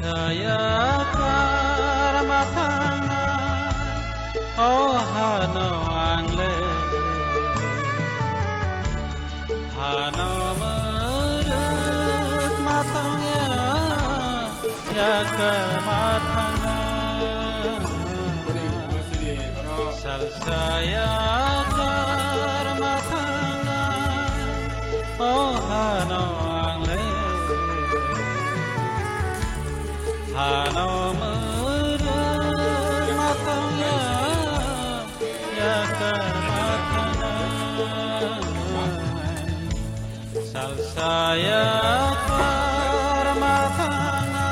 Saya karmatana oh hano angle hano merut matanya ya karmatana saya karmatana oh hano angle hano merut matanya ya karmatana saya karmatana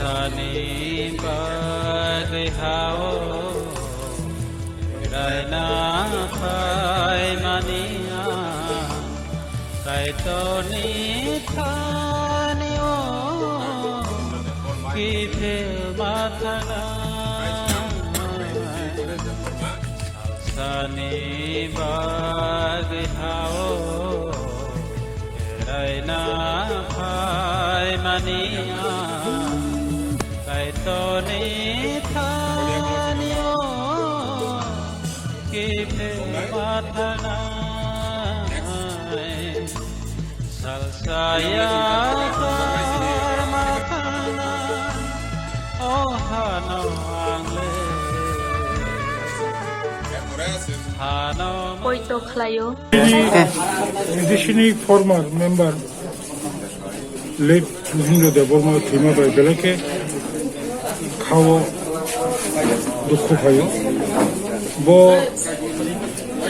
Sani bagai hao Rai na pai mania Kai to ni thani o Ki phil mathana Sani bagai hao Rai na pai mania Toni thanyo kipe mathana salsaya karmatana oh hano angle hano Poito Klayo. Additionally, former member late Hindra Deborma Thima by Belake খাওয়া দুঃখ হয়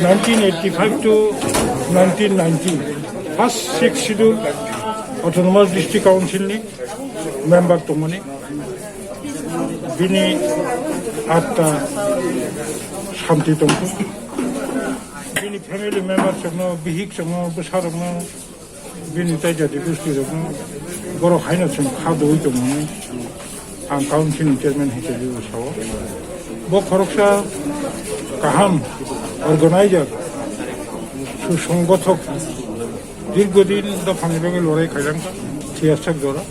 1985 to 1990 first 6 schedule autonomous district council ni member tomoni bini atta shanti tomku bini family member sangno bihik sangno besarangno bini taijati gusti sangno boro haina sang khado oi tomoni ang council chairman হিসেবে বসাও ব খরকসা কাহাম অর্গানাইজার সুসংগঠক দীর্ঘদিন দফানি লগে লড়াই খাইলাঙ্কা থিয়াসাক দ্বারা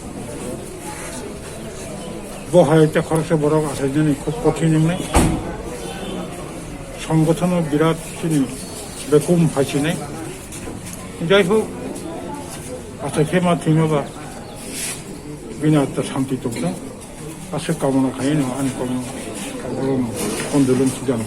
বহায়টা খরকসা বড় আসাইজানি খুব কঠিন এমনি সংগঠনও বিরাট চিনি বেকুম ফাইছিনাই যাই হোক আচ্ছা খেমা থিমাবা বিনা আত্মা শান্তি তোমরা Asal kamu nak kain, ane kamu kalau kondolon sudah.